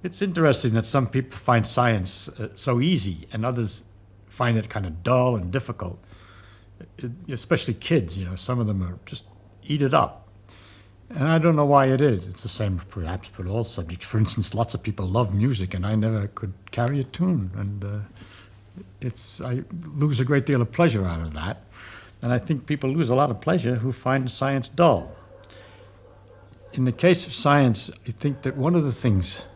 It's interesting that some people find science so easy and others find it kind of dull and difficult. Especially kids, some of them are just eat it up. And I don't know why it is. It's the same perhaps for all subjects. For instance, lots of people love music and I never could carry a tune. And I lose a great deal of pleasure out of that. And I think people lose a lot of pleasure who find science dull. In the case of science, I think that one of the things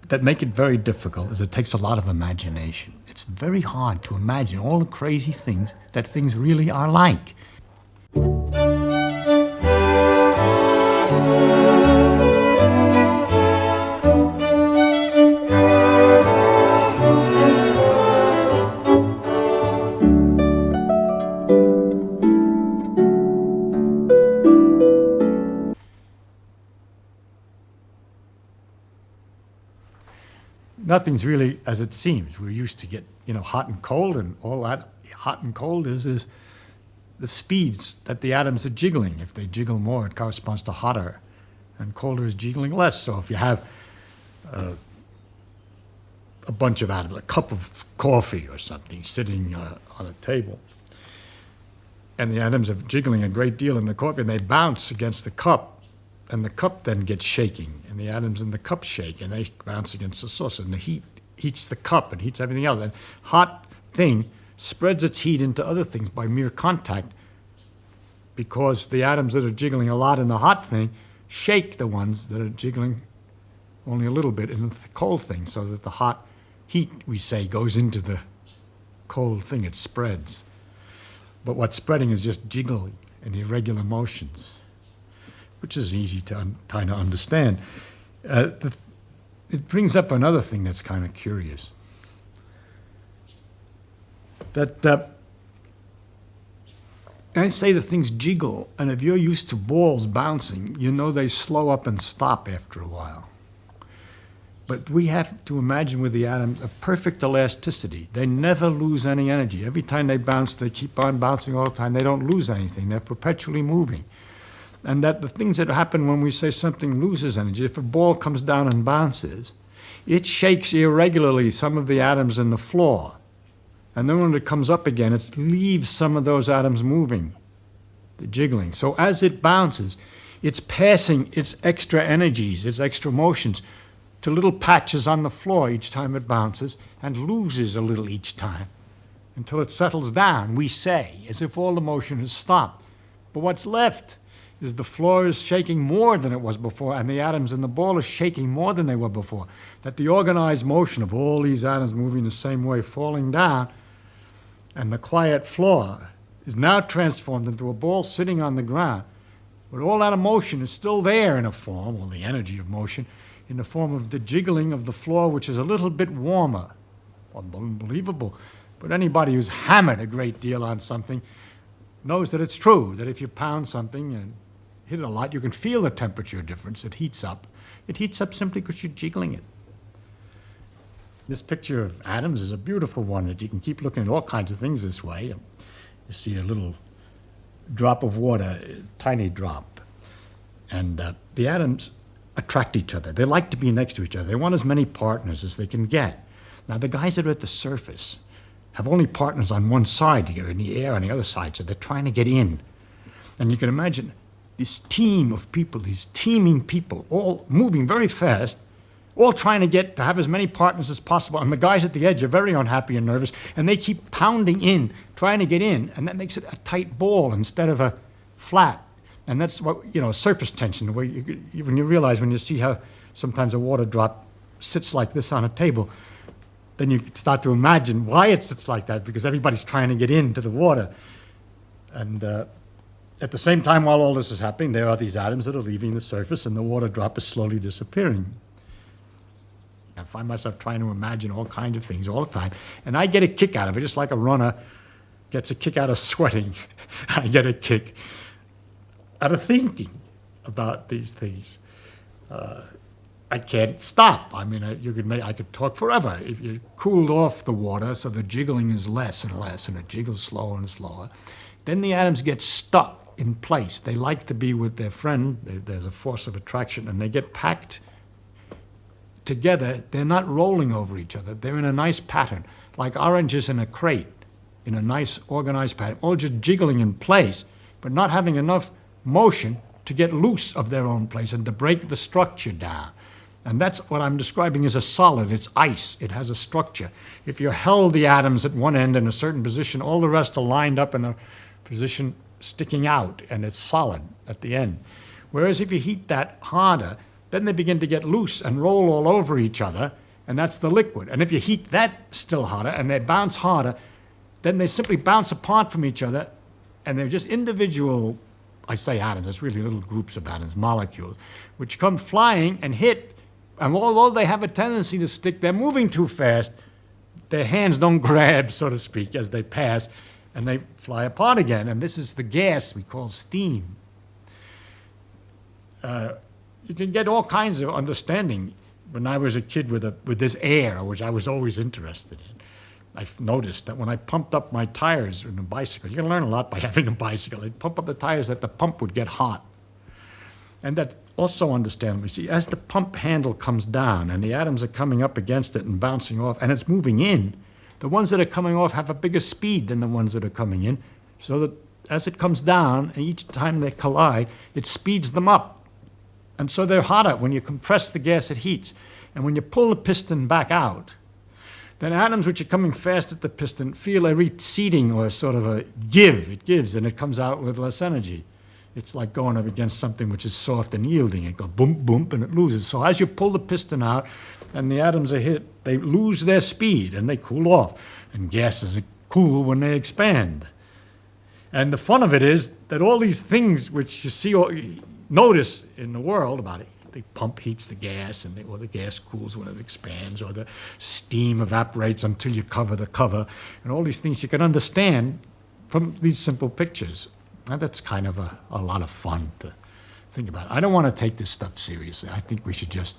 that make it very difficult is it takes a lot of imagination. It's very hard to imagine all the crazy things that things really are like. Nothing's really as it seems. We're used to get, hot and cold, and all that hot and cold is the speeds that the atoms are jiggling. If they jiggle more, it corresponds to hotter, and colder is jiggling less. So if you have a bunch of atoms, a cup of coffee or something sitting on a table, and the atoms are jiggling a great deal in the coffee, and they bounce against the cup, and the cup then gets shaking, and the atoms in the cup shake, and they bounce against the saucer, and the heat heats the cup and heats everything else. And hot thing spreads its heat into other things by mere contact, because the atoms that are jiggling a lot in the hot thing shake the ones that are jiggling only a little bit in the cold thing, so that the hot heat, we say, goes into the cold thing. It spreads. But what's spreading is just jiggling and irregular motions, which is easy to kind of understand. It brings up another thing that's kind of curious. That I say that things jiggle, and if you're used to balls bouncing, they slow up and stop after a while. But we have to imagine with the atoms a perfect elasticity. They never lose any energy. Every time they bounce, they keep on bouncing all the time. They don't lose anything. They're perpetually moving. And that the things that happen when we say something loses energy, if a ball comes down and bounces, it shakes irregularly some of the atoms in the floor. And then when it comes up again, it leaves some of those atoms moving, the jiggling. So as it bounces, it's passing its extra energies, its extra motions, to little patches on the floor each time it bounces, and loses a little each time until it settles down, we say, as if all the motion has stopped. But what's left is the floor is shaking more than it was before, and the atoms in the ball are shaking more than they were before. That the organized motion of all these atoms moving the same way, falling down, and the quiet floor is now transformed into a ball sitting on the ground. But all that motion is still there in a form, or the energy of motion, in the form of the jiggling of the floor, which is a little bit warmer. Unbelievable. But anybody who's hammered a great deal on something knows that it's true, that if you pound something and hit it a lot, you can feel the temperature difference. It heats up. It heats up simply because you're jiggling it. This picture of atoms is a beautiful one that you can keep looking at all kinds of things this way. You see a little drop of water, a tiny drop. And the atoms attract each other. They like to be next to each other. They want as many partners as they can get. Now, the guys that are at the surface have only partners on one side here, in the air on the other side, so they're trying to get in. And you can imagine this team of people, these teeming people, all moving very fast, all trying to get to have as many partners as possible. And the guys at the edge are very unhappy and nervous, and they keep pounding in, trying to get in, and that makes it a tight ball instead of a flat. And that's what, surface tension, the way when you realize, when you see how sometimes a water drop sits like this on a table, then you start to imagine why it sits like that, because everybody's trying to get into the water. And at the same time, while all this is happening, there are these atoms that are leaving the surface, and the water drop is slowly disappearing. I find myself trying to imagine all kinds of things all the time, and I get a kick out of it, just like a runner gets a kick out of sweating. I get a kick out of thinking about these things. I can't stop. I mean, I could talk forever. If you cooled off the water so the jiggling is less and less, and it jiggles slower and slower, then the atoms get stuck in place. They like to be with their friend. There's a force of attraction, and they get packed together, they're not rolling over each other. They're in a nice pattern, like oranges in a crate, in a nice organized pattern, all just jiggling in place, but not having enough motion to get loose of their own place and to break the structure down. And that's what I'm describing as a solid. It's ice. It has a structure. If you held the atoms at one end in a certain position, all the rest are lined up in a position sticking out, and it's solid at the end. Whereas if you heat that harder, then they begin to get loose and roll all over each other, and that's the liquid. And if you heat that still harder and they bounce harder, then they simply bounce apart from each other, and they're just individual, I say atoms, there's really little groups of atoms, molecules, which come flying and hit. And although they have a tendency to stick, they're moving too fast. Their hands don't grab, so to speak, as they pass, and they fly apart again. And this is the gas we call steam. You can get all kinds of understanding. When I was a kid with this air, which I was always interested in, I've noticed that when I pumped up my tires in a bicycle, you can learn a lot by having a bicycle. I'd pump up the tires, that the pump would get hot. And that also understandable. See, as the pump handle comes down and the atoms are coming up against it and bouncing off, and it's moving in, the ones that are coming off have a bigger speed than the ones that are coming in, so that as it comes down, and each time they collide, it speeds them up. And so they're hotter. When you compress the gas, it heats. And when you pull the piston back out, then atoms which are coming fast at the piston feel a receding or sort of a give. It gives, and it comes out with less energy. It's like going up against something which is soft and yielding. It goes boom, boom, and it loses. So as you pull the piston out and the atoms are hit, they lose their speed and they cool off. And gases cool when they expand. And the fun of it is that all these things which you see or notice in the world about it, the pump heats the gas, or the gas cools when it expands, or the steam evaporates until you cover the cover, and all these things you can understand from these simple pictures. And that's kind of a lot of fun to think about. I don't want to take this stuff seriously. I think we should just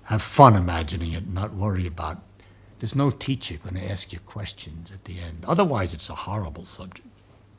have fun imagining it and not worry about. There's no teacher going to ask you questions at the end. Otherwise, it's a horrible subject.